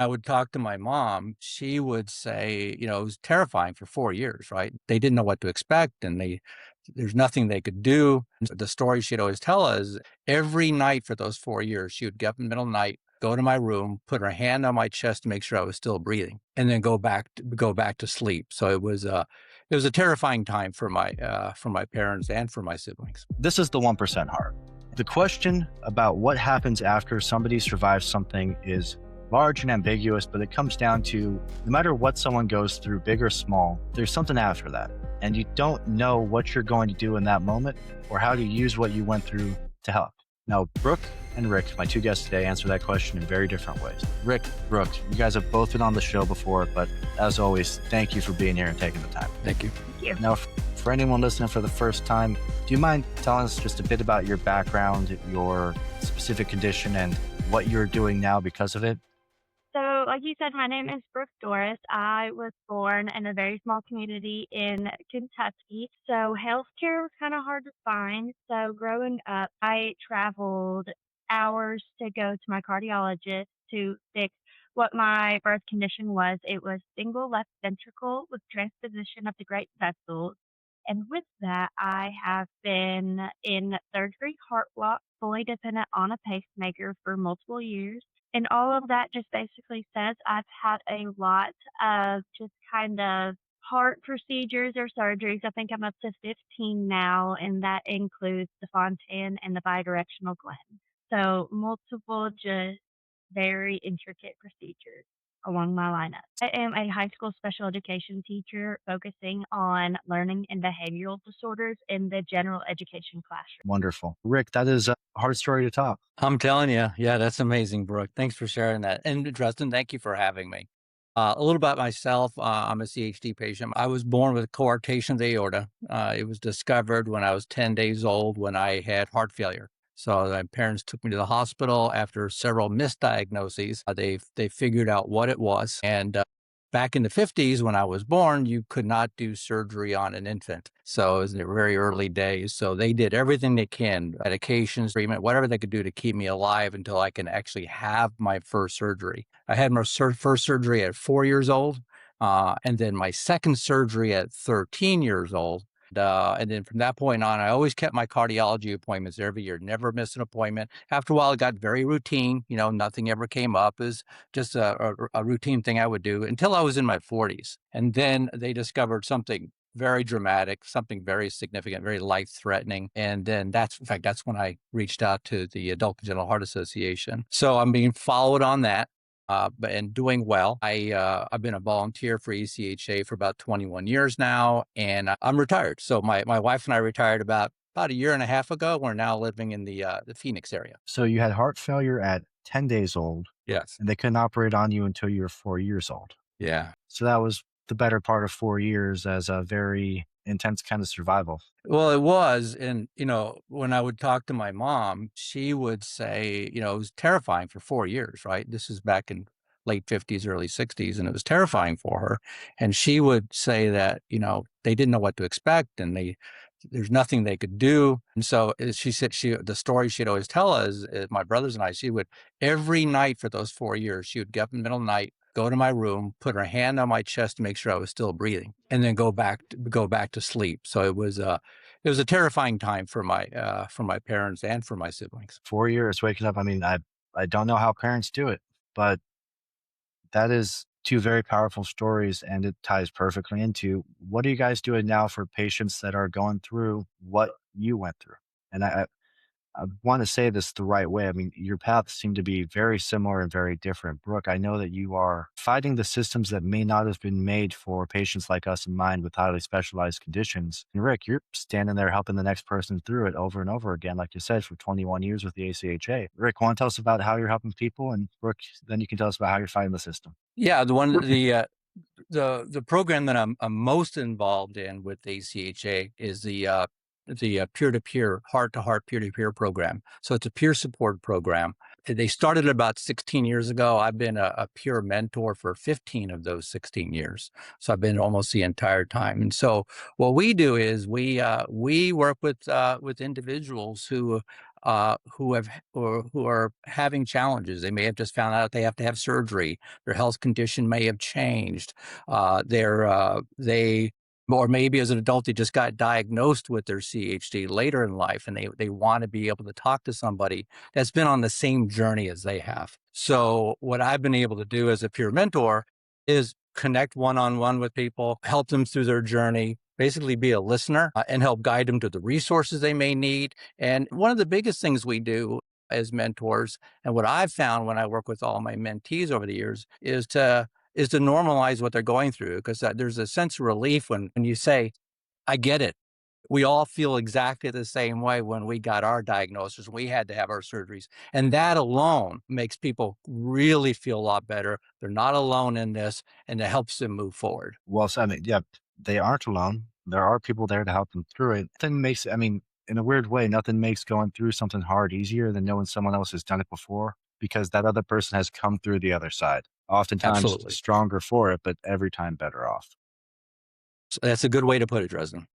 I would talk to my mom, she would say, it was terrifying for 4 years, right? They didn't know what to expect, and there's nothing they could do. The story she'd always tell us, every night for those 4 years, she would get up in the middle of the night, go to my room, put her hand on my chest to make sure I was still breathing, and then go back to sleep. So it was a terrifying time for my parents and for my siblings. This is the 1% heart. The question about what happens after somebody survives something is large and ambiguous, but it comes down to no matter what someone goes through, big or small, there's something after that. And you don't know what you're going to do in that moment or how to use what you went through to help. Now, Brooke and Rick, my two guests today, answer that question in very different ways. Rick, Brooke, you guys have both been on the show before, but as always, thank you for being here and taking the time. Thank you. Thank you. Now, for anyone listening for the first time, do you mind telling us just a bit about your background, your specific condition, and what you're doing now because of it? So, like you said, my name is Brook Dorris. I was born in a very small community in Kentucky. So, healthcare was kind of hard to find. So, growing up, I traveled hours to go to my cardiologist to fix what my birth condition was. It was single left ventricle with transposition of the great vessels. And with that, I have been in surgery, heart block, fully dependent on a pacemaker for multiple years. And all of that just basically says I've had a lot of just kind of heart procedures or surgeries. I think I'm up to 15 now, and that includes the Fontan and the bidirectional Glenn. So multiple, just very intricate procedures along my lineup. I am a high school special education teacher focusing on learning and behavioral disorders in the general education classroom. Wonderful. Rick, that is a hard story to top. I'm telling you, yeah, that's amazing, Brooke. Thanks for sharing that. And Justin, thank you for having me. A little about myself. I'm a CHD patient. I was born with coarctation of the aorta. It was discovered when I was 10 days old when I had heart failure. So my parents took me to the hospital after several misdiagnoses. They figured out what it was. And back in the 50s, when I was born, you could not do surgery on an infant. So it was in the very early days. So they did everything they can, medications, treatment, whatever they could do to keep me alive until I can actually have my first surgery. I had my first surgery at 4 years old, and then my second surgery at 13 years old. And then from that point on, I always kept my cardiology appointments every year, never missed an appointment. After a while, it got very routine. Nothing ever came up. It was just a routine thing I would do until I was in my 40s. And then they discovered something very dramatic, something very significant, very life-threatening. And then that's when I reached out to the Adult Congenital Heart Association. So I'm being followed on that. And doing well. I've been a volunteer for ECHA for about 21 years now, and I'm retired. So my wife and I retired about a year and a half ago. We're now living in the Phoenix area. So you had heart failure at 10 days old, Yes. and they couldn't operate on you until you were 4 years old. Yeah. So that was the better part of 4 years as a very intense kind of survival. Well, it was. And, when I would talk to my mom, she would say, it was terrifying for 4 years, right? This is back in late 50s, early 60s, and it was terrifying for her. And she would say that, they didn't know what to expect, and there's nothing they could do. And so she said, the story she'd always tell us, my brothers and I, she would, every night for those 4 years, she would get up in the middle of the night, go to my room, put her hand on my chest to make sure I was still breathing, and then go back to sleep. So it was a terrifying time for my parents and for my siblings. 4 years waking up. I mean, I don't know how parents do it, but that is two very powerful stories, and it ties perfectly into what are you guys doing now for patients that are going through what you went through? And I want to say this the right way. I mean, your paths seem to be very similar and very different. Brooke, I know that you are fighting the systems that may not have been made for patients like us in mind with highly specialized conditions. And Rick, you're standing there helping the next person through it over and over again, like you said, for 21 years with the ACHA. Rick, want to tell us about how you're helping people? And Brooke, then you can tell us about how you're fighting the system. Yeah, the program that I'm most involved in with ACHA is the peer-to-peer, heart-to-heart peer-to-peer program. So it's a peer support program. They started about 16 years ago. I've been a peer mentor for 15 of those 16 years. So I've been almost the entire time. And so what we do is we work with individuals who who are having challenges. They may have just found out they have to have surgery. Their health condition may have changed. They or maybe as an adult they just got diagnosed with their CHD later in life, and they want to be able to talk to somebody that's been on the same journey as they have. So what I've been able to do as a peer mentor is connect one-on-one with people, help them through their journey, basically be a listener, and help guide them to the resources they may need. And one of the biggest things we do as mentors, and what I've found when I work with all my mentees over the years, is to normalize what they're going through, because there's a sense of relief when you say, I get it. We all feel exactly the same way when we got our diagnosis. We had to have our surgeries. And that alone makes people really feel a lot better. They're not alone in this, and it helps them move forward. Well, so, I mean, yeah, they aren't alone. There are people there to help them through it. Nothing makes, I mean, in a weird way, nothing makes going through something hard easier than knowing someone else has done it before because that other person has come through the other side. Oftentimes Absolutely. stronger for it, but every time better off. So that's a good way to put it, Dresden.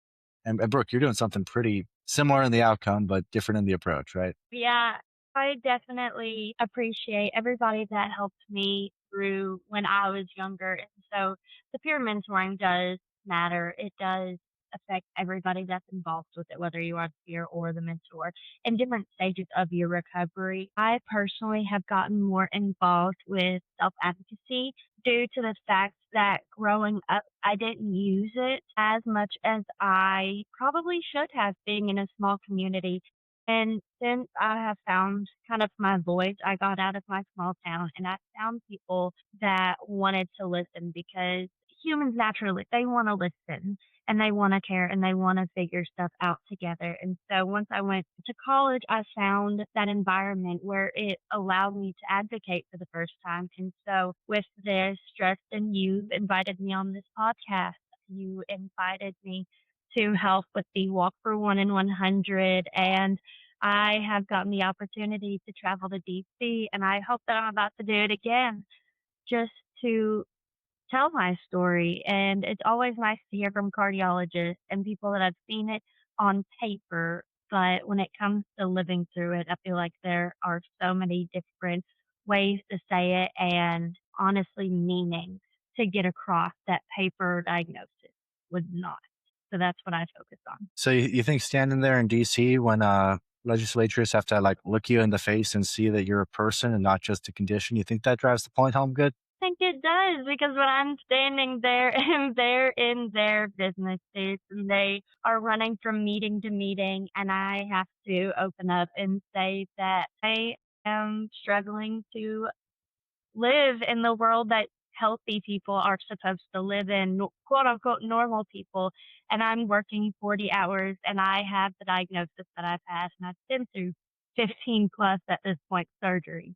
And Brooke, you're doing something pretty similar in the outcome, but different in the approach, right? Yeah, I definitely appreciate everybody that helped me through when I was younger. And so the peer mentoring does matter. It does affect everybody that's involved with it, whether you are the peer or the mentor, in different stages of your recovery. I personally have gotten more involved with self advocacy due to the fact that growing up, I didn't use it as much as I probably should have, being in a small community. And since I have found kind of my voice, I got out of my small town and I found people that wanted to listen, because humans naturally, they want to listen and they want to care and they want to figure stuff out together. And so once I went to college, I found that environment where it allowed me to advocate for the first time. And so with this, Justin, you invited me on this podcast. You invited me to help with the Walk for One in 100. And I have gotten the opportunity to travel to DC, and I hope that I'm about to do it again, just to tell my story. And it's always nice to hear from cardiologists and people that have seen it on paper. But when it comes to living through it, I feel like there are so many different ways to say it, and honestly, meaning to get across that paper diagnosis would not. So that's what I focus on. So you think standing there in DC when legislatures have to like look you in the face and see that you're a person and not just a condition, you think that drives the point home good? Think it does, because when I'm standing there and they're in their business suits and they are running from meeting to meeting, and I have to open up and say that I am struggling to live in the world that healthy people are supposed to live in, quote unquote normal people. And I'm working 40 hours and I have the diagnosis that I've had, and I've been through 15 plus at this point surgery.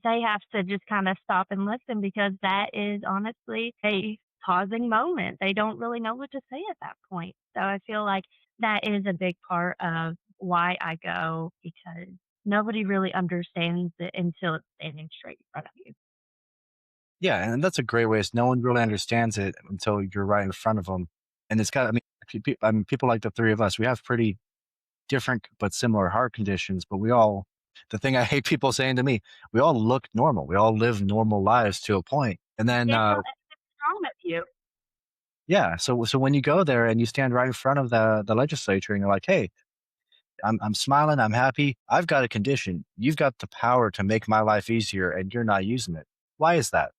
They have to just kind of stop and listen, because that is honestly a pausing moment. They don't really know what to say at that point. So I feel like that is a big part of why I go, because nobody really understands it until it's standing straight in front of you. Yeah, and that's a great way. Is no one really understands it until you're right in front of them, and it's got. I mean, I mean, people like the three of us, we have pretty different but similar heart conditions, but we all. The thing I hate people saying to me, we all look normal. We all live normal lives to a point, and then Yeah, it's wrong with you. yeah. So when you go there and you stand right in front of the legislature and you're like, hey, I'm smiling, I'm happy. I've got a condition. You've got the power to make my life easier, and you're not using it. Why is that?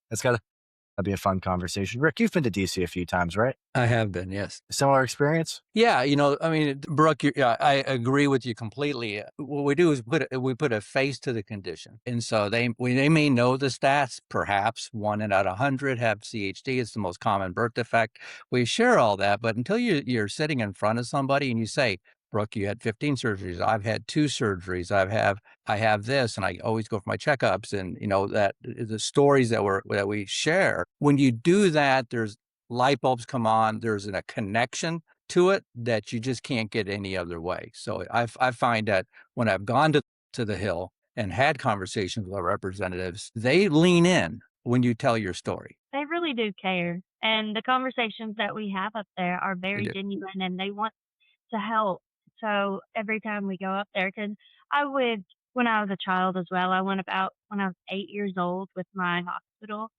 That's got to be a fun conversation. Rick, you've been to DC a few times, right? I have been, yes. Similar experience? Yeah, I mean, Brooke, yeah, I agree with you completely. What we do is we put a face to the condition, and so they may know the stats. Perhaps 1 out of 100 have CHD. It's the most common birth defect. We share all that, but until you're sitting in front of somebody and you say, "Brooke, you had 15 surgeries. I've had 2 surgeries. I have this, and I always go for my checkups." And that the stories that we share. When you do that, there's light bulbs come on. There's a connection to it that you just can't get any other way. So I find that when I've gone to the Hill and had conversations with our representatives, they lean in when you tell your story. They really do care. And the conversations that we have up there are They very do. genuine, and they want to help. So every time we go up there, because I would, when I was a child as well, I went about when I was 8 years old with my hospital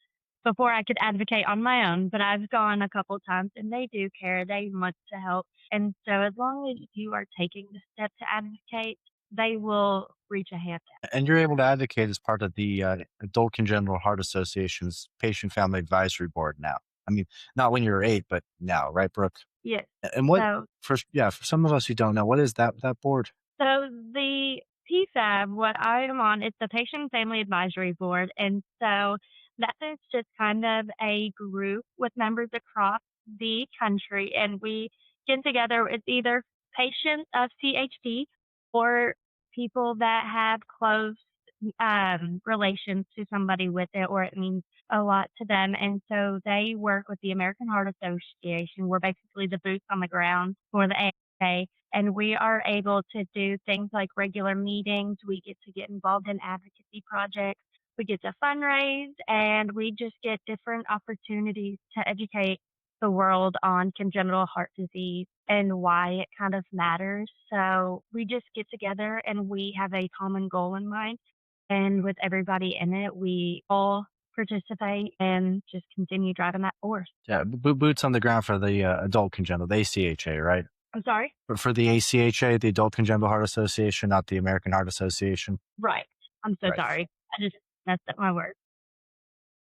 before I could advocate on my own. But I've gone a couple times and they do care. They want to help. And so as long as you are taking the step to advocate, they will reach a hand out. And you're able to advocate as part of the Adult Congenital Heart Association's Patient Family Advisory Board now. I mean, not when you were 8, but now, right, Brooke? Yes. And what So for some of us who don't know, what is that board? So the PFAB, what I am on, it's the Patient Family Advisory Board, and so that is just kind of a group with members across the country, and we get together. It's either patients of CHD or people that have close relations to somebody with it, or it means a lot to them. And so they work with the American Heart Association. We're basically the boots on the ground for the AHA, and we are able to do things like regular meetings. We get involved in advocacy projects. We get to fundraise, and we just get different opportunities to educate the world on congenital heart disease and why it kind of matters. So we just get together and we have a common goal in mind. And with everybody in it, we all participate and just continue driving that force. Yeah, boots on the ground for the Adult Congenital, the ACHA, right? I'm sorry? But for the ACHA, the Adult Congenital Heart Association, not the American Heart Association. Right. I'm so Right. sorry. I just messed up my words.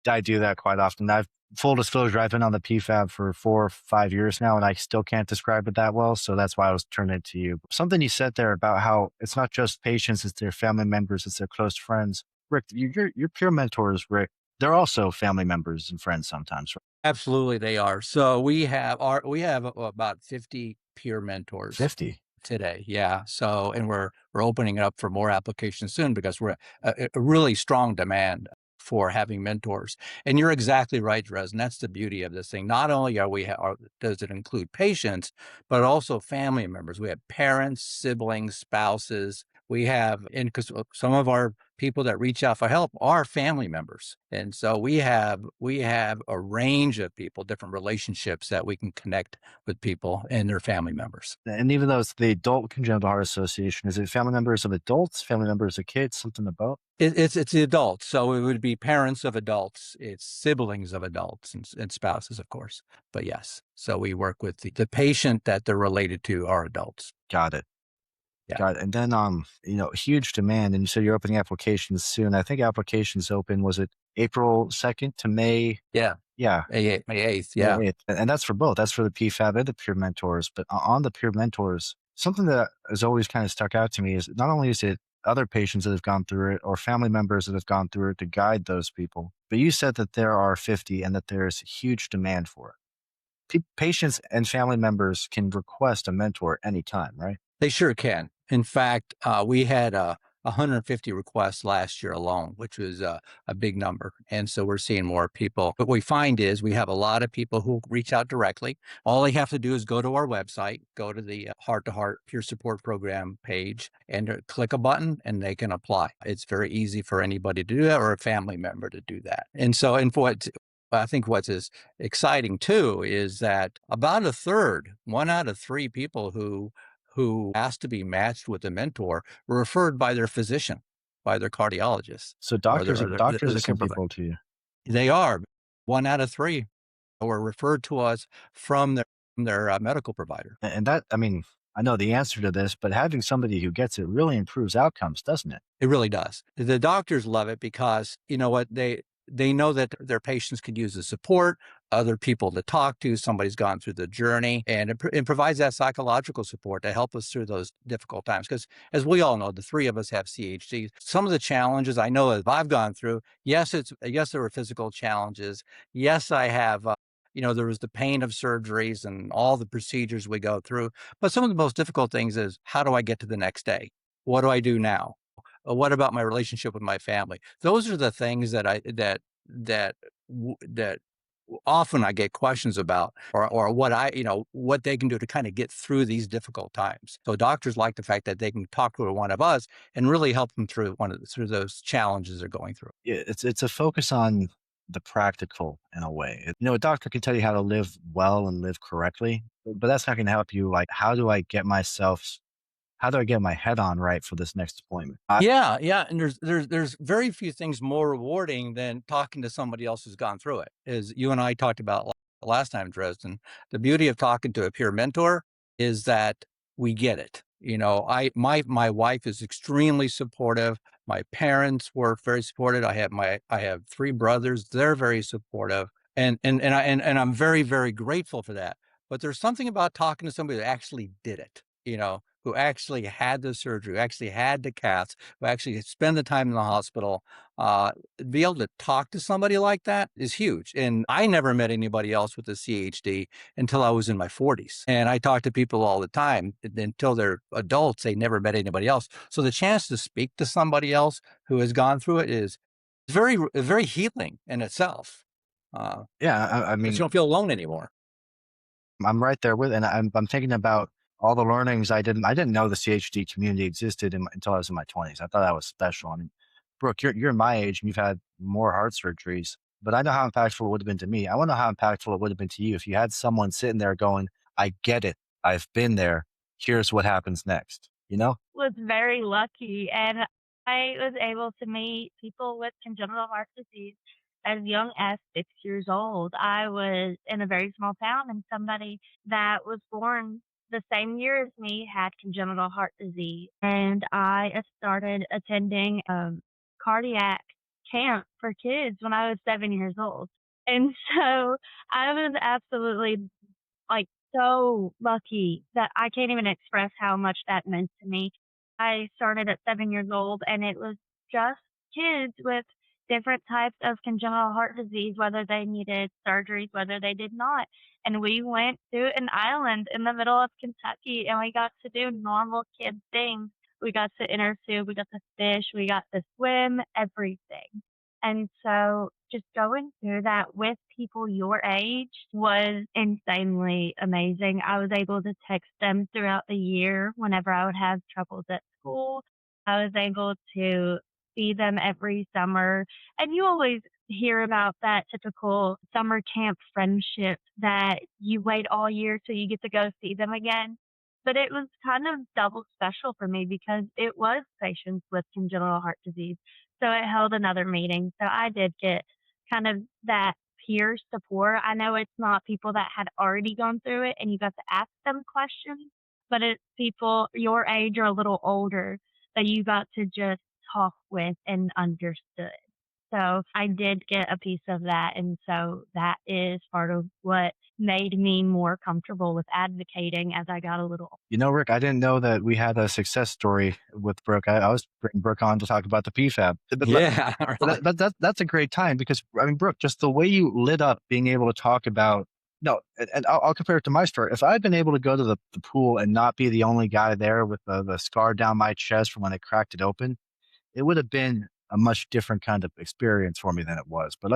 I do that quite often. Full disclosure, I've been on the PFAB for 4 or 5 years now, and I still can't describe it that well. So that's why I was turning it to you. Something you said there about how it's not just patients, it's their family members, it's their close friends. Rick, your peer mentors, Rick, they're also family members and friends sometimes, right? Absolutely, they are. So we have about 50 peer mentors 50. today. Yeah. So, and we're opening it up for more applications soon because we're a really strong demand for having mentors. And you're exactly right, Dres. And that's the beauty of this thing. Not only does it include patients, but also family members. We have parents, siblings, spouses. We have, and because some of our people that reach out for help are family members, and so we have a range of people, different relationships that we can connect with people and their family members. And even though it's the Adult Congenital Heart Association, is it family members of adults, family members of kids, something about? It's the adults, so it would be parents of adults, it's siblings of adults, and spouses, of course. But yes, so we work with the patient that they're related to are adults. Got it. Yeah, Got it. And then, huge demand. And you said you're opening applications soon. I think applications open, was it April 2nd to May? yeah, Yeah, May 8th, May yeah. 8th. And that's for both. That's for the PFAB and the peer mentors. But on the peer mentors, something that has always kind of stuck out to me is not only is it other patients that have gone through it or family members that have gone through it to guide those people, but you said that there are 50 and that there's huge demand for it. Patients and family members can request a mentor anytime, right? They sure can. In fact, we had 150 requests last year alone, which was a big number. And so we're seeing more people. What we find is we have a lot of people who reach out directly. All they have to do is go to our website, go to the Heart to Heart Peer Support Program page, and click a button, and they can apply. It's very easy for anybody to do that or a family member to do that. And so, and for what I think what's is exciting too is that about a third, 1 out of 3 people who asked to be matched with a mentor were referred by their physician, by their cardiologist, So or their, doctors, or their, doctors or are their care some provider. people to you. They are 1 out of 3 were referred to us from their medical provider. And that, I mean, I know the answer to this, but having somebody who gets it really improves outcomes, doesn't it? It really does. The doctors love it because you know what they know that their patients could use the support, other people to talk to, somebody's gone through the journey, and it provides that psychological support to help us through those difficult times. Because as we all know, the 3 of us have CHD. Some of the challenges I know that I've gone through, yes, there were physical challenges. Yes, I have. There was the pain of surgeries and all the procedures we go through. But some of the most difficult things is how do I get to the next day? What do I do now? What about my relationship with my family? Those are the things that often I get questions about, or what they can do to kind of get through these difficult times. So doctors like the fact that they can talk to one of us and really help them through those challenges they're going through. Yeah, it's a focus on the practical in a way. A doctor can tell you how to live well and live correctly, but that's not going to help you. Like, how do I get myself how do I get my head on right for this next appointment? Yeah, yeah, and there's very few things more rewarding than talking to somebody else who's gone through it. As you and I talked about last time, Dresden, the beauty of talking to a peer mentor is that we get it. My wife is extremely supportive. My parents were very supportive. I have 3 brothers. They're very supportive. And I'm very, very grateful for that. But there's something about talking to somebody that actually did it, who actually had the surgery, who actually had the caths, who actually spend the time in the hospital. Be able to talk to somebody like that is huge. And I never met anybody else with a CHD until I was in my 40s. And I talk to people all the time until they're adults. They never met anybody else. So the chance to speak to somebody else who has gone through it is very, very healing in itself. Yeah, I Because mean, you don't feel alone anymore. I'm right there with, and I'm thinking about all the learnings I didn't know the CHD community existed until I was in my 20s. I thought that was special. I mean, Brooke, you're my age and you've had more heart surgeries, but I know how impactful it would have been to me. I want to know how impactful it would have been to you if you had someone sitting there going, "I get it. I've been there. Here's what happens next." You know? Was very lucky, and I was able to meet people with congenital heart disease as young as 6 years old. I was in a very small town, and somebody that was born the same year as me had congenital heart disease, and I started attending cardiac camp for kids when I was 7 years old. And so I was absolutely like, so lucky that I can't even express how much that meant to me. I started at 7 years old, and it was just kids with different types of congenital heart disease, whether they needed surgeries, whether they did not. And we went to an island in the middle of Kentucky, and we got to do normal kid things. We got to inner tube, we got to fish, we got to swim, everything. And so just going through that with people your age was insanely amazing. I was able to text them throughout the year whenever I would have troubles at school. I was able to see them every summer. And you always hear about that typical summer camp friendship that you wait all year till you get to go see them again. But it was kind of double special for me because it was patients with congenital heart disease. So it held another meeting. So I did get kind of that peer support. I know it's not people that had already gone through it and you got to ask them questions, but it's people your age or a little older that you got to just talk with and understood. So I did get a piece of that. And so that is part of what made me more comfortable with advocating as I got a little. You know, Rick, I didn't know that we had a success story with Brooke. I was bringing Brooke on to talk about the PFAB. Yeah, really. That's a great time because, I mean, Brooke, just the way you lit up being able to talk about, no, and I'll compare it to my story. If I'd been able to go to the pool and not be the only guy there with the scar down my chest from when they cracked it open, it would have been a much different kind of experience for me than it was. But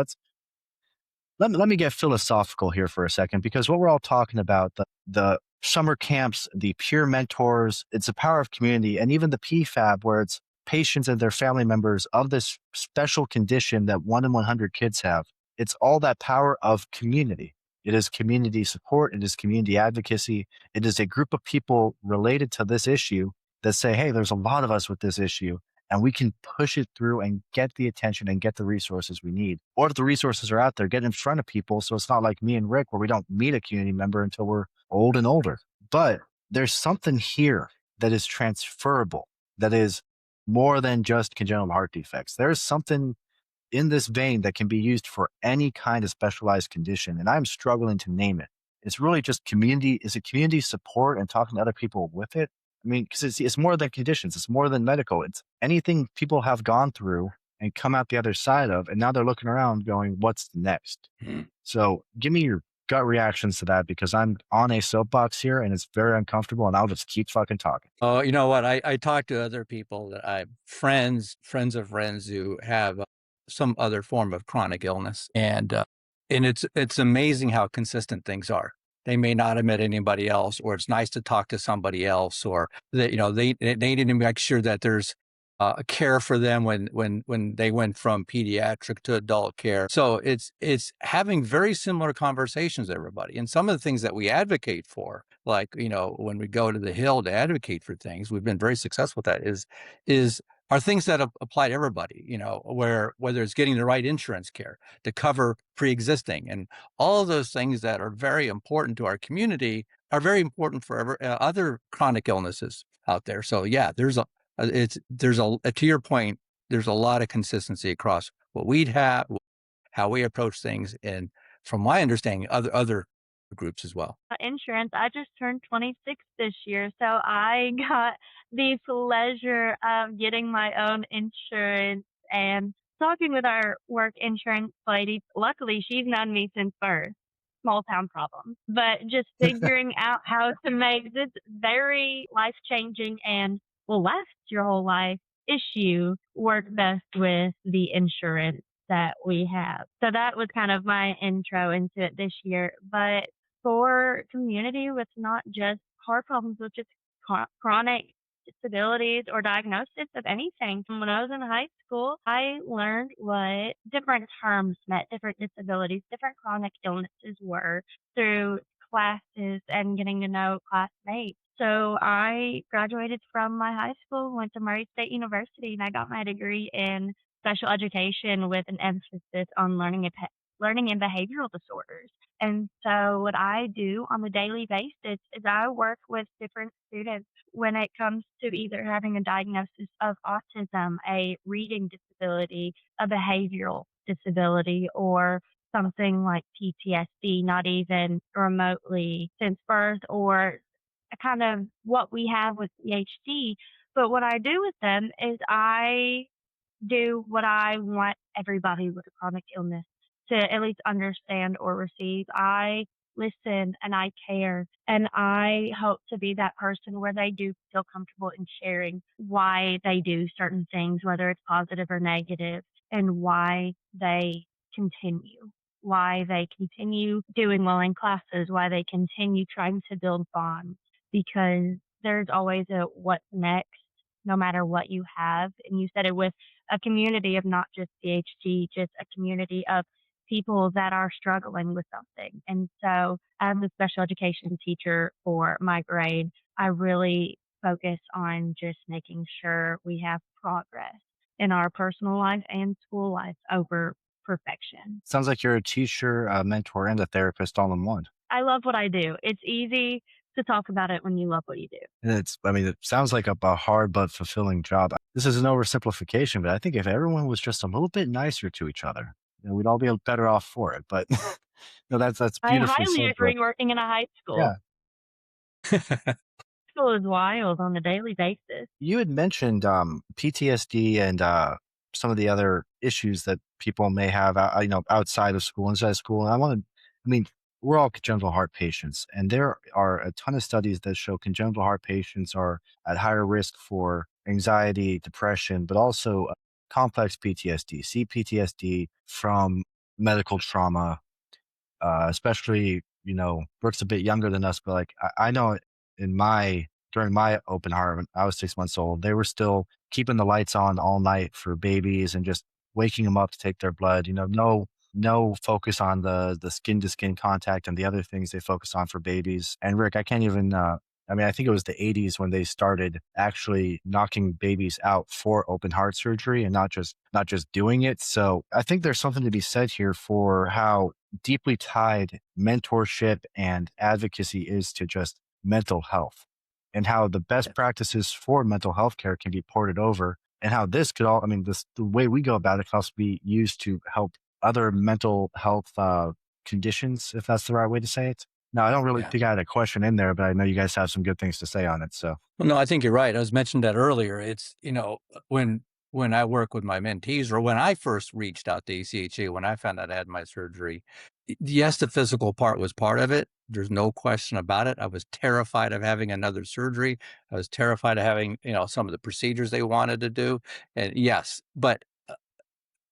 let me get philosophical here for a second, because what we're all talking about, the summer camps, the peer mentors, it's the power of community, and even the PFAB, where it's patients and their family members of this special condition that 1 in 100 kids have. It's all that power of community. It is community support. It is community advocacy. It is a group of people related to this issue that say, hey, there's a lot of us with this issue, and we can push it through and get the attention and get the resources we need. Or if the resources are out there, get in front of people. So it's not like me and Rick, where we don't meet a community member until we're old and older. But there's something here that is transferable, that is more than just congenital heart defects. There's something in this vein that can be used for any kind of specialized condition. And I'm struggling to name it. It's really just community. Is it community support and talking to other people with it? I mean, because it's more than conditions. It's more than medical. It's anything people have gone through and come out the other side of. And now they're looking around going, what's next? So give me your gut reactions to that, because I'm on a soapbox here and it's very uncomfortable, and I'll just keep fucking talking. Oh, you know what? I talk to other people that friends of friends who have some other form of chronic illness, and it's amazing how consistent things are. They may not have met anybody else, or it's nice to talk to somebody else, or that they need to make sure that there's care for them when they went from pediatric to adult care. So it's having very similar conversations, everybody. And some of the things that we advocate for, like, when we go to the Hill to advocate for things, we've been very successful with that, is are things that apply to everybody, whether it's getting the right insurance care to cover pre-existing, and all of those things that are very important to our community are very important for other chronic illnesses out there. So yeah, there's to your point, there's a lot of consistency across what we'd have, how we approach things, and from my understanding, other groups as well. Insurance. I just turned 26 this year, so I got the pleasure of getting my own insurance and talking with our work insurance lady. Luckily, she's known me since birth. Small town problem. But just figuring out how to make this very life changing and will last your whole life issue work best with the insurance that we have. So that was kind of my intro into it this year. But for community with not just heart problems, but just chronic disabilities or diagnosis of anything. When I was in high school, I learned what different terms meant, different disabilities, different chronic illnesses were through classes and getting to know classmates. So I graduated from my high school, went to Murray State University, and I got my degree in special education with an emphasis on learning and behavioral disorders. And so what I do on a daily basis is I work with different students when it comes to either having a diagnosis of autism, a reading disability, a behavioral disability, or something like PTSD, not even remotely since birth, or kind of what we have with CHD. But what I do with them is I do what I want everybody with a chronic illness to at least understand or receive. I listen and I care, and I hope to be that person where they do feel comfortable in sharing why they do certain things, whether it's positive or negative, and continue, why they continue doing well in classes, why they continue trying to build bonds, because there's always a what's next, no matter what you have. And you said it with a community of not just CHG, just a community of people that are struggling with something. And so, as a special education teacher for my grade, I really focus on just making sure we have progress in our personal life and school life over perfection. Sounds like you're a teacher, a mentor, and a therapist all in one. I love what I do. It's easy to talk about it when you love what you do. And I mean, it sounds like a hard but fulfilling job. This is an oversimplification, but I think if everyone was just a little bit nicer to each other, we'd all be better off for it. But no, that's I beautifully highly said, agree Brooke. working in a high Yeah. school. School is wild on a daily basis. You had mentioned PTSD and some of the other issues that people may have, outside of school, inside of school. And I mean, we're all congenital heart patients, and there are a ton of studies that show congenital heart patients are at higher risk for anxiety, depression, but also complex PTSD, CPTSD from medical trauma, especially, Brooke's a bit younger than us, but like I know during my open heart, when I was 6 months old, they were still keeping the lights on all night for babies and just waking them up to take their blood. No focus on the skin to skin contact and the other things they focus on for babies. And Rick, I can't even. I mean, I think it was the 80s when they started actually knocking babies out for open heart surgery and not just doing it. So I think there's something to be said here for how deeply tied mentorship and advocacy is to just mental health, and how the best practices for mental health care can be ported over, and how this could all, I mean, the way we go about it can also be used to help other mental health conditions, if that's the right way to say it. Now, I don't really Yeah. think I had a question in there, but I know you guys have some good things to say on it. So, Well, no, I think you're right. I was mentioned that earlier. It's, when I work with my mentees, or when I first reached out to ECHA, when I found out I had my surgery, yes, the physical part was part of it. There's no question about it. I was terrified of having another surgery. I was terrified of having, some of the procedures they wanted to do. And yes, but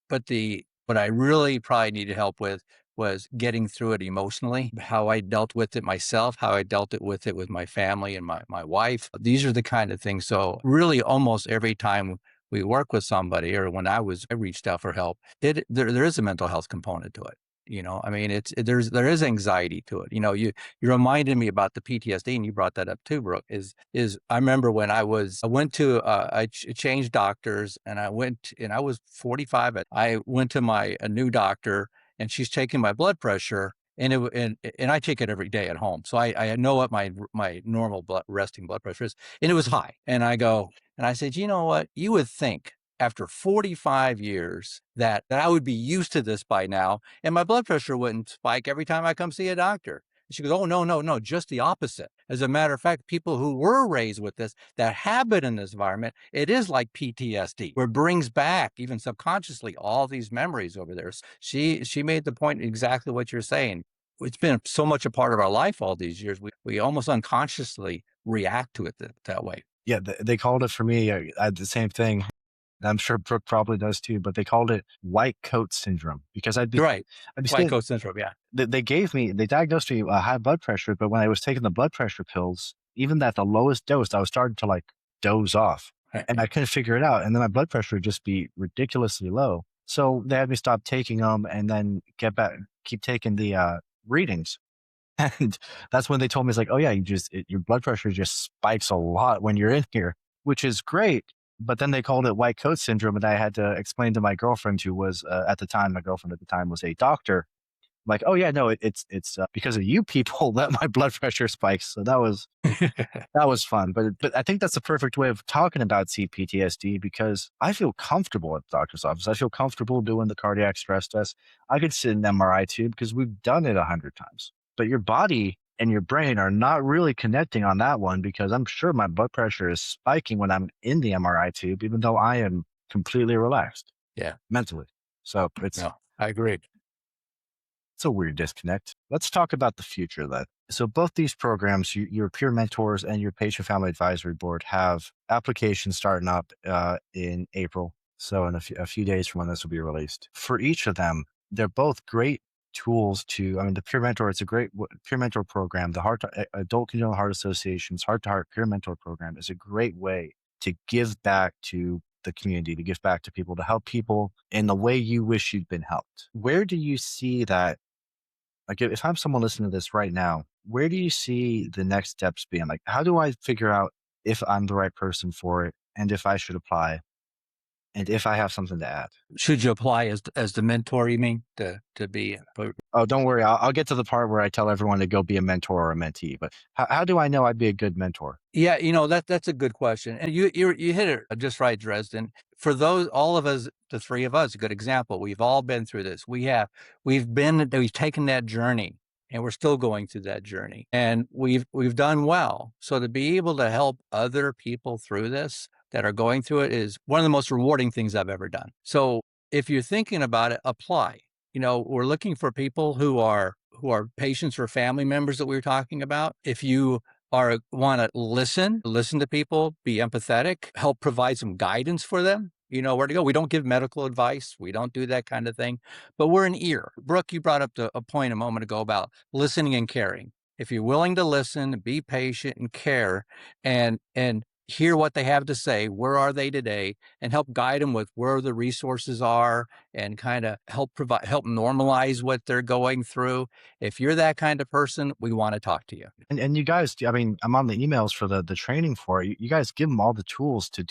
what I really probably needed help with was getting through it emotionally, how I dealt with it myself, how I dealt with it with my family and my wife. These are the kind of things. So really almost every time we work with somebody, or when I reached out for help, there is a mental health component to it. I mean, there is anxiety to it. You reminded me about the PTSD, and you brought that up too, Brooke. Is I remember when I went to changed doctors, and I was 45. I went to a new doctor, and she's taking my blood pressure, and I take it every day at home, so I know what my normal resting blood pressure is, and it was high, and I said, you know what, you would think after 45 years that I would be used to this by now, and my blood pressure wouldn't spike every time I come see a doctor. She goes, oh, no, no, no, just the opposite. As a matter of fact, people who were raised with this, that have been in this environment, it is like PTSD, where it brings back, even subconsciously, all these memories over there. She made the point exactly what you're saying. It's been so much a part of our life all these years. We almost unconsciously react to it that way. Yeah, they called it for me. I had the same thing. I'm sure Brooke probably does too, but they called it white coat syndrome because You're right. I'd be White saying coat syndrome. Yeah. they diagnosed me high blood pressure, but when I was taking the blood pressure pills, even at the lowest dose, I was starting to like doze off, and I couldn't figure it out. And then my blood pressure would just be ridiculously low. So they had me stop taking them and then keep taking the readings. And that's when they told me, it's like, oh yeah, your blood pressure just spikes a lot when you're in here, which is great. But then they called it white coat syndrome. And I had to explain to my girlfriend, who was my girlfriend at the time was a doctor. Like, oh yeah, no, it's because of you people that my blood pressure spikes. So that was fun. But I think that's the perfect way of talking about CPTSD, because I feel comfortable at the doctor's office. I feel comfortable doing the cardiac stress test. I could sit in an MRI tube because we've done it 100 times. But your body and your brain are not really connecting on that one, because I'm sure my blood pressure is spiking when I'm in the MRI tube, even though I am completely relaxed Yeah. mentally. So No, I agree. it's a weird disconnect. Let's talk about the future then. So both these programs, your peer mentors and your patient family advisory board, have applications starting up in April. So in a few days from when this will be released. For each of them, they're both great tools the peer mentor, it's a great peer mentor program. The Adult Congenital Heart Association's Heart to Heart Peer Mentor program is a great way to give back to the community, to give back to people, to help people in the way you wish you'd been helped. Where do you see that? Like, if I'm someone listening to this right now, where do you see the next steps being? Like, how do I figure out if I'm the right person for it, and if I should apply, and if I have something to add? Should you apply as the mentor, you mean, to be? Oh, don't worry. I'll get to the part where I tell everyone to go be a mentor or a mentee. But how do I know I'd be a good mentor? Yeah, that's a good question, and you hit it just right, Dresden. For all of us, the three of us, a good example. We've all been through this. We've taken that journey, and we're still going through that journey, and we've done well. So to be able to help other people through this that are going through it is one of the most rewarding things I've ever done. So if you're thinking about it, apply. We're looking for people who are patients or family members that we were talking about. If you want to listen to people, be empathetic, help provide some guidance for them, where to go. We don't give medical advice. We don't do that kind of thing, but we're an ear. Brooke, you brought up a point a moment ago about listening and caring. If you're willing to listen, be patient and care, and hear what they have to say, where are they today, and help guide them with where the resources are, and kind of help normalize what they're going through. If you're that kind of person, we want to talk to you. And you guys, I'm on the emails for the training for it. You guys give them all the tools to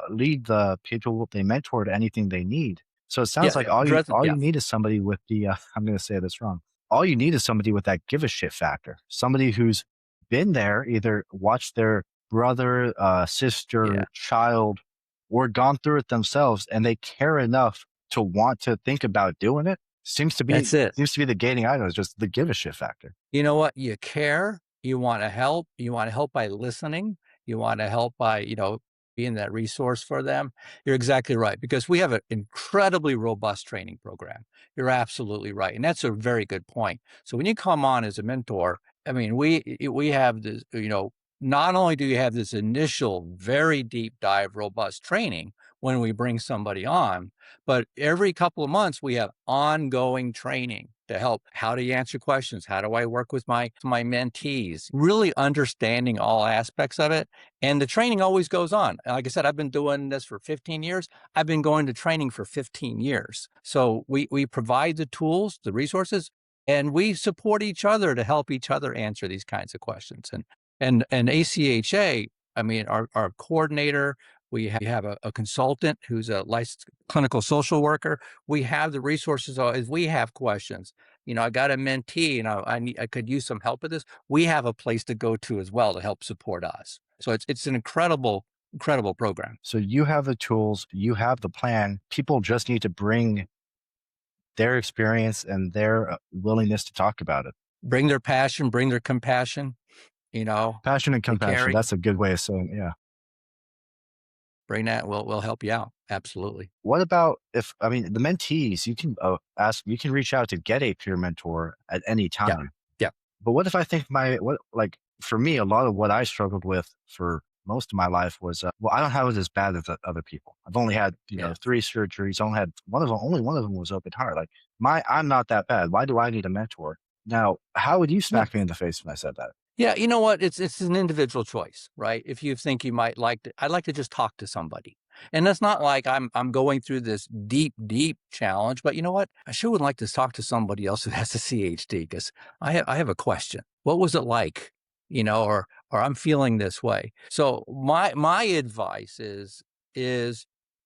lead the people they mentor to anything they need. So it sounds like all you need is somebody with the I'm going to say this wrong. All you need is somebody with that give a shit factor. Somebody who's been there, either watched their brother, sister, child, or gone through it themselves, and they care enough to want to think about doing it. That's it. Seems to be the gating item, is just the give a shit factor. You know what? You care. You want to help. You want to help by listening. You want to help by, being that resource for them. You're exactly right, because we have an incredibly robust training program. You're absolutely right. And that's a very good point. So when you come on as a mentor, I mean, we have this, not only do you have this initial very deep dive, robust training, when we bring somebody on. But every couple of months, we have ongoing training to help. How do you answer questions? How do I work with my mentees? Really understanding all aspects of it. And the training always goes on. Like I said, I've been doing this for 15 years. I've been going to training for 15 years. So we provide the tools, the resources, and we support each other to help each other answer these kinds of questions. And ACHA, I mean, our coordinator, we have a consultant who's a licensed clinical social worker. We have the resources. If we have questions, I got a mentee and I could use some help with this. We have a place to go to as well to help support us. So it's an incredible program. So you have the tools, you have the plan. People just need to bring their experience and their willingness to talk about it. Bring their passion, bring their compassion, Passion and they compassion. carry. That's a good way of saying, yeah. Bring that. We'll help you out. Absolutely. What about if, I mean, the mentees, you can you can reach out to get a peer mentor at any Yeah. time. Yeah. But what if I think for me, a lot of what I struggled with for most of my life was, well, I don't have it as bad as the other people. I've only had, Yeah. 3 surgeries. Only one of them was open heart. Like I'm not that bad. Why do I need a mentor? Now, how would you No. smack me in the face when I said that? Yeah, you know what? It's an individual choice, right? If you think you might like to, I'd like to just talk to somebody. And that's not like I'm going through this deep challenge, but you know what? I sure would like to talk to somebody else who has a CHD because I have a question. What was it like? Or I'm feeling this way. So my advice is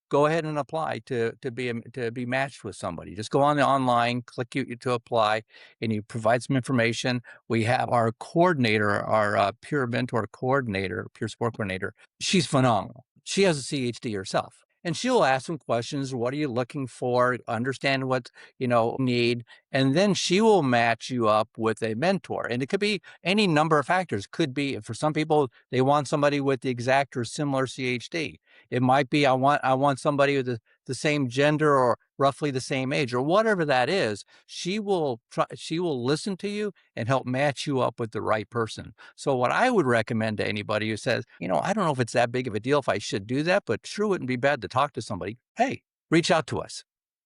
go ahead and apply to be matched with somebody. Just go on the online, click you to apply, and you provide some information. We have our coordinator, our peer mentor coordinator, peer support coordinator. She's phenomenal. She has a CHD herself. And she'll ask some questions. What are you looking for? Understand what need. And then she will match you up with a mentor. And it could be any number of factors. Could be for some people, they want somebody with the exact or similar CHD. It might be I want somebody with the same gender or roughly the same age or whatever that is. She will listen to you and help match you up with the right person. So what I would recommend to anybody who says, I don't know if it's that big of a deal if I should do that, but sure wouldn't be bad to talk to somebody. Hey, reach out to us.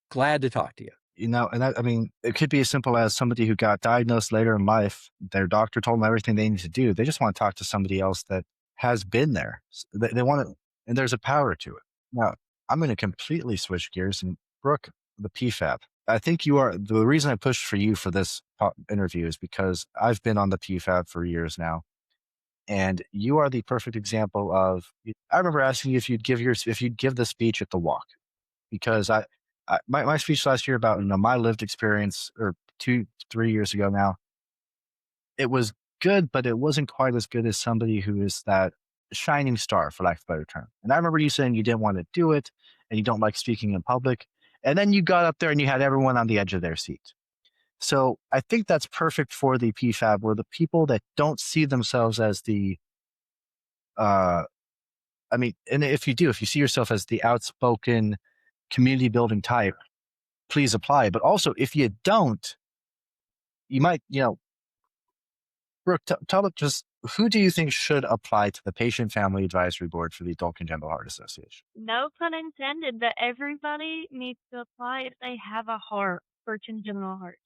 Glad to talk to you. And I mean, it could be as simple as somebody who got diagnosed later in life. Their doctor told them everything they need to do. They just want to talk to somebody else that has been there. They want to, and there's a power to it. Now, I'm going to completely switch gears. And Brooke, the PFAB. I think the reason I pushed for you for this interview is because I've been on the PFAB for years now. And you are the perfect example of, I remember asking you if you'd give the speech at the walk, because my speech last year about my lived experience, or 2-3 years ago now, it was good, but it wasn't quite as good as somebody who is that shining star, for lack of a better term. And I remember you saying you didn't want to do it and you don't like speaking in public. And then you got up there and you had everyone on the edge of their seat. So I think that's perfect for the PFAB, where the people that don't see themselves as uh, and if you see yourself as the outspoken community building type, please apply. But also, if you don't, you might, Brooke, tell us, just who do you think should apply to the Patient Family Advisory Board for the Adult Congenital Heart Association? No pun intended, but everybody needs to apply if they have a heart for congenital heart.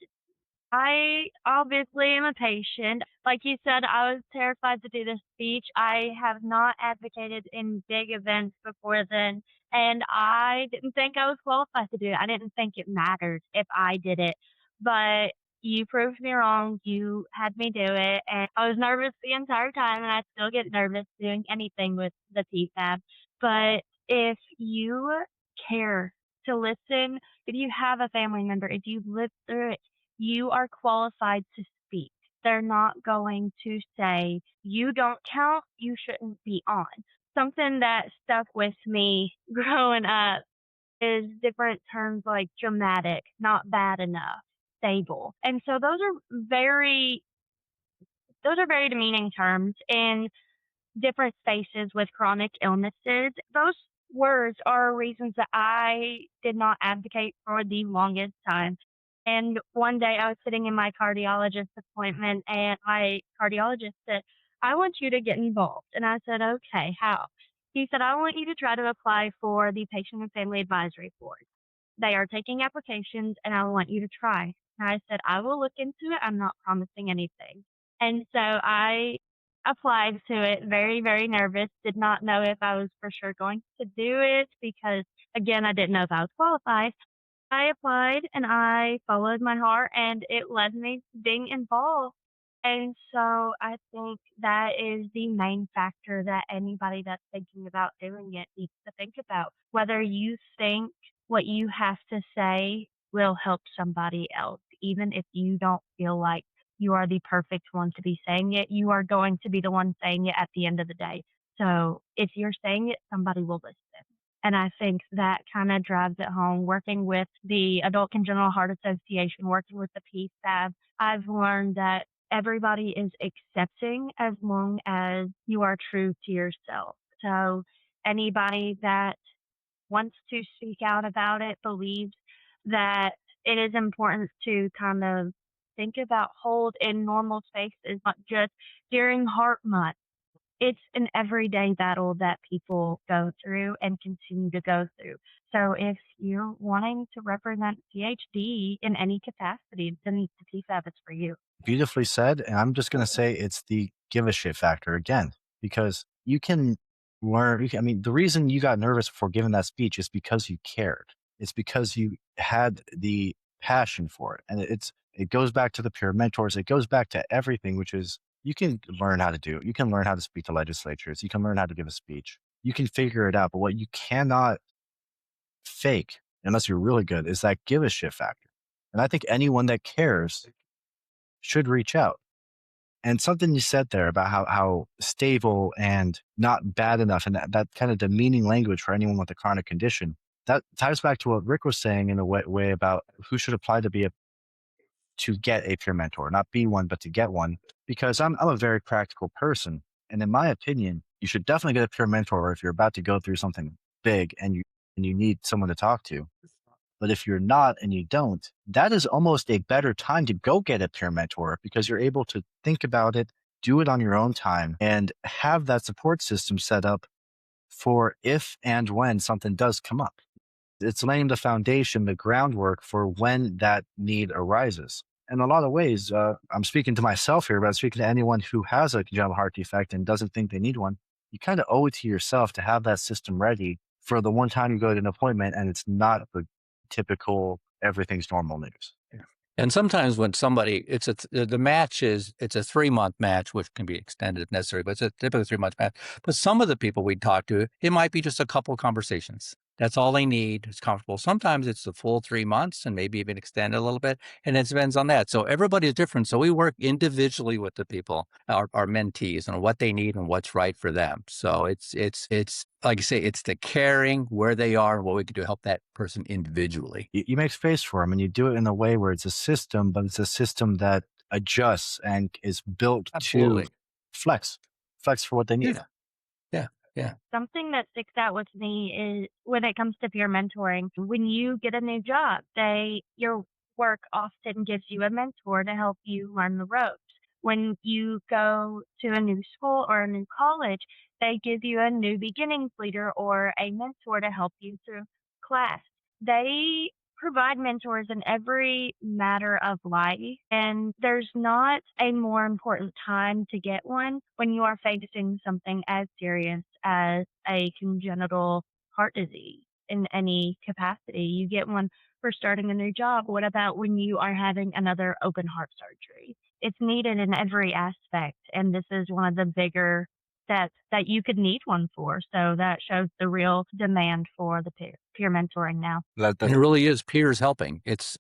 I obviously am a patient. Like you said, I was terrified to do this speech. I have not advocated in big events before then, and I didn't think I was qualified to do it. I didn't think it mattered if I did it, but you proved me wrong. You had me do it, and I was nervous the entire time, and I still get nervous doing anything with the PFAB. But if you care to listen, if you have a family member, if you've lived through it, you are qualified to speak. They're not going to say, you don't count, you shouldn't be on. Something that stuck with me growing up is different terms like dramatic, not bad enough, stable. And so those are very demeaning terms in different spaces with chronic illnesses. Those words are reasons that I did not advocate for the longest time. And one day I was sitting in my cardiologist appointment and my cardiologist said, I want you to get involved. And I said, okay, how? He said, I want you to try to apply for the Patient and Family Advisory Board. They are taking applications and I want you to try. And I said, I will look into it. I'm not promising anything. And so I applied to it very, very nervous, did not know if I was for sure going to do it because, again, I didn't know if I was qualified. I applied and I followed my heart and it led me to being involved. And so I think that is the main factor that anybody that's thinking about doing it needs to think about. Whether you think what you have to say will help somebody else, even if you don't feel like you are the perfect one to be saying it, you are going to be the one saying it at the end of the day. So if you're saying it, somebody will listen. And I think that kind of drives it home. Working with the Adult Congenital Heart Association, working with the PFAB, I've learned that everybody is accepting as long as you are true to yourself. So anybody that wants to speak out about it believes that it is important to kind of think about hold in normal spaces, not just during Heart Month. It's an everyday battle that people go through and continue to go through. So if you're wanting to represent CHD in any capacity, then the PFAB is for you. Beautifully said. And I'm just going to say it's the give a shit factor again, because you can learn. I mean, the reason you got nervous before giving that speech is because you cared. It's because you had the passion for it. And it goes back to the peer mentors. It goes back to everything, which is you can learn how to do it. You can learn how to speak to legislatures. You can learn how to give a speech. You can figure it out. But what you cannot fake, unless you're really good, is that give a shit factor. And I think anyone that cares should reach out. And something you said there about how stable and not bad enough, and that kind of demeaning language for anyone with a chronic condition, that ties back to what Rick was saying in a way about who should apply to get a peer mentor, not be one, but to get one. Because I'm a very practical person, and in my opinion, you should definitely get a peer mentor if you're about to go through something big and you need someone to talk to. But if you're not and you don't, that is almost a better time to go get a peer mentor because you're able to think about it, do it on your own time, and have that support system set up for if and when something does come up. It's laying the foundation, the groundwork for when that need arises. In a lot of ways, I'm speaking to myself here, but I'm speaking to anyone who has a congenital heart defect and doesn't think they need one. You kind of owe it to yourself to have that system ready for the one time you go to an appointment and it's not the typical everything's normal news. Yeah. And sometimes when somebody, the match it's a 3-month match, which can be extended if necessary, but it's a typically 3-month match. But some of the people we talk to, it might be just a couple conversations. That's all they need. It's comfortable. Sometimes it's the full 3 months and maybe even extend a little bit. And it depends on that. So everybody is different. So we work individually with the people, our mentees, and what they need and what's right for them. So it's like you say, it's the caring where they are and what we can do to help that person individually. You make space for them and you do it in a way where it's a system, but it's a system that adjusts and is built Absolutely. to flex for what they need. Yeah. Yeah. Yeah. Something that sticks out with me is when it comes to peer mentoring, when you get a new job, your work often gives you a mentor to help you learn the ropes. When you go to a new school or a new college, they give you a new beginnings leader or a mentor to help you through class. They provide mentors in every matter of life, and there's not a more important time to get one when you are facing something as serious as a congenital heart disease in any capacity. You get one for starting a new job. What about when you are having another open heart surgery? It's needed in every aspect, and this is one of the bigger steps that you could need one for. So that shows the real demand for the peer mentoring now. And it really is peers helping. It's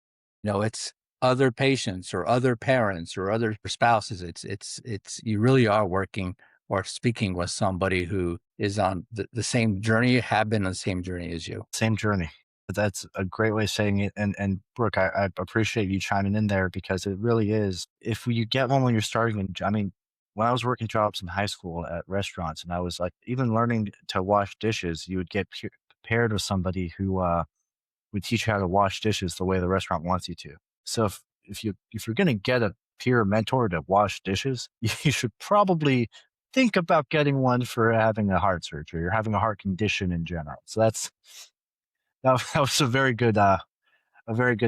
other patients or other parents or other spouses. It's you really are working or speaking with somebody who is on the same journey, have been on the same journey as you. Same journey. That's a great way of saying it. And Brooke, I appreciate you chiming in there because it really is. If you get one when you're starting, I mean, when I was working jobs in high school at restaurants and I was like, even learning to wash dishes, you would get paired with somebody who would teach you how to wash dishes the way the restaurant wants you to. So if you're going to get a peer mentor to wash dishes, you should probably think about getting one for having a heart surgery or having a heart condition in general. So that was a very good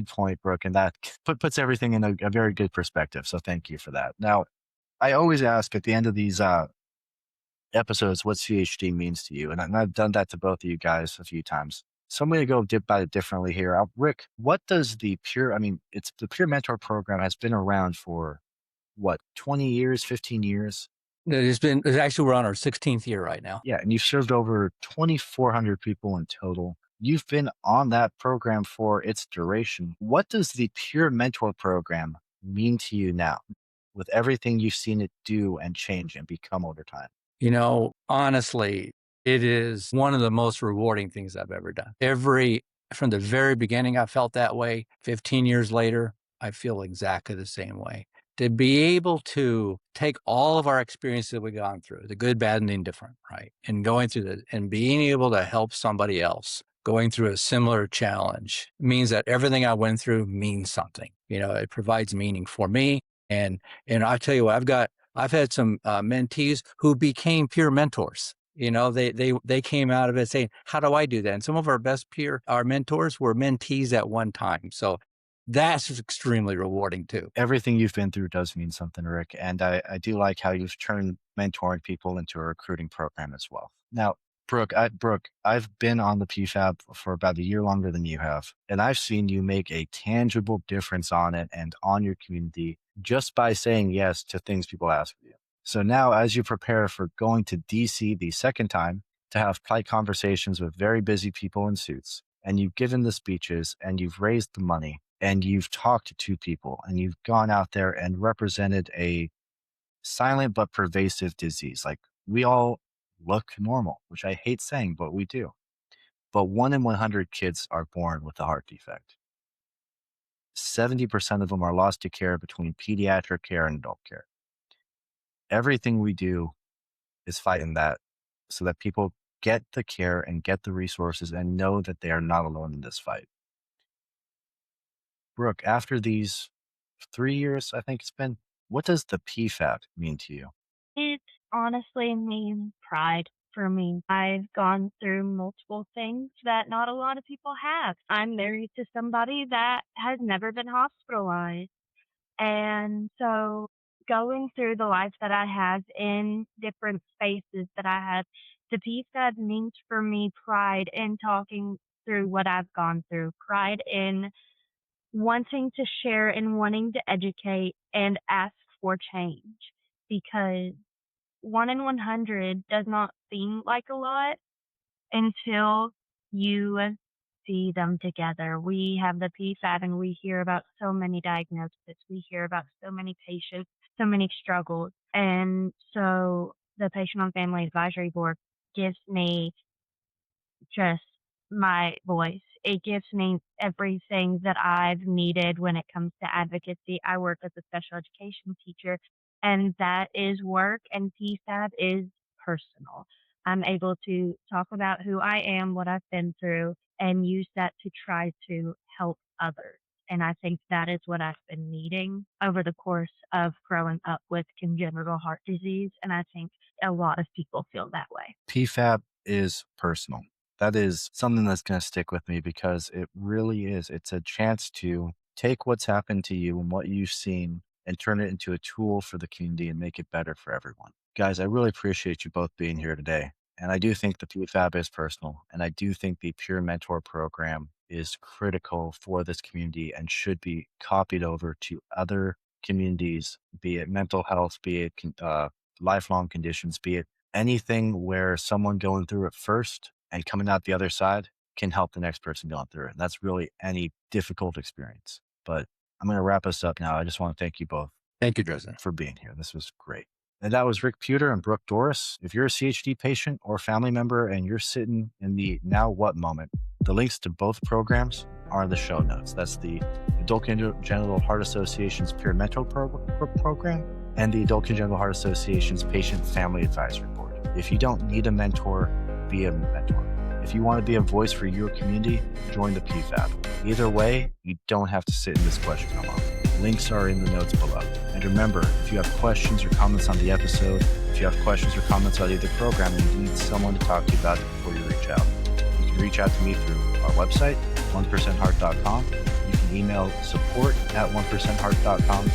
point, Brooke, and that puts everything in a very good perspective. So thank you for that. Now, I always ask at the end of these episodes what CHD means to you, and I've done that to both of you guys a few times. So I'm going to go dip about it differently here. Rick, what does the Peer? I mean, it's the Peer Mentor program has been around for what, 20 years, 15 years? It's actually, we're on our 16th year right now. Yeah, and you've served over 2,400 people in total. You've been on that program for its duration. What does the Peer Mentor program mean to you now with everything you've seen it do and change and become over time? Honestly, it is one of the most rewarding things I've ever done. From the very beginning, I felt that way. 15 years later, I feel exactly the same way. To be able to take all of our experiences that we've gone through, the good, bad, and indifferent, right? And going through and being able to help somebody else going through a similar challenge means that everything I went through means something. It provides meaning for me. And I tell you what, I've had some mentees who became peer mentors. They came out of it saying, how do I do that? And some of our best our mentors were mentees at one time. So that's extremely rewarding too. Everything you've been through does mean something, Rick. And I do like how you've turned mentoring people into a recruiting program as well. Now, Brooke, I've been on the PFAB for about a year longer than you have, and I've seen you make a tangible difference on it and on your community just by saying yes to things people ask of you. So now, as you prepare for going to DC the second time to have polite conversations with very busy people in suits, and you've given the speeches and you've raised the money and you've talked to people and you've gone out there and represented a silent but pervasive disease. Like, we all look normal, which I hate saying, but we do. But 1 in 100 kids are born with a heart defect. 70% of them are lost to care between pediatric care and adult care. Everything we do is fighting that so that people get the care and get the resources and know that they are not alone in this fight. Brooke, after these 3 years, I think it's been, what does the PFAB mean to you? It honestly means pride for me. I've gone through multiple things that not a lot of people have. I'm married to somebody that has never been hospitalized. And so going through the life that I have in different spaces that I have, the PFAB means for me pride in talking through what I've gone through, pride in wanting to share and wanting to educate and ask for change, because 1 in 100 does not seem like a lot until you see them together. We have the PFAB and we hear about so many diagnoses. We hear about so many patients, so many struggles. And so the Patient on Family Advisory Board gives me just my voice. It gives me everything that I've needed when it comes to advocacy. I work as a special education teacher, and that is work, and PFAB is personal. I'm able to talk about who I am, what I've been through, and use that to try to help others. And I think that is what I've been needing over the course of growing up with congenital heart disease. And I think a lot of people feel that way. PFAB is personal. That is something that's going to stick with me because it really is. It's a chance to take what's happened to you and what you've seen and turn it into a tool for the community and make it better for everyone. Guys, I really appreciate you both being here today. And I do think the PFAB is personal. And I do think the Peer Mentor program is critical for this community and should be copied over to other communities, be it mental health, be it lifelong conditions, be it anything where someone going through it first and coming out the other side can help the next person going through it. And that's really any difficult experience. But I'm going to wrap us up now. I just want to thank you both. Thank you, Dresden, for being here. This was great. And that was Rick Puder and Brook Dorris. If you're a CHD patient or family member and you're sitting in the now what moment, the links to both programs are in the show notes. That's the Adult Congenital Heart Association's Peer Mentor program and the Adult Congenital Heart Association's Patient Family Advisory Board. If you don't need a mentor, be a mentor. If you want to be a voice for your community, join the PFAB. Either way, you don't have to sit in this question alone. Links are in the notes below. And And remember, if you have questions or comments on the episode, if you have questions or comments about either program and you need someone to talk to you about it before you reach out, you can reach out to me through our website, 1percentheart.com. You can email support@1percentheart.com,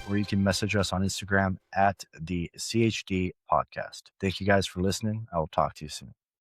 or you can message us on Instagram at the CHD podcast. Thank you guys for listening. I will talk to you soon.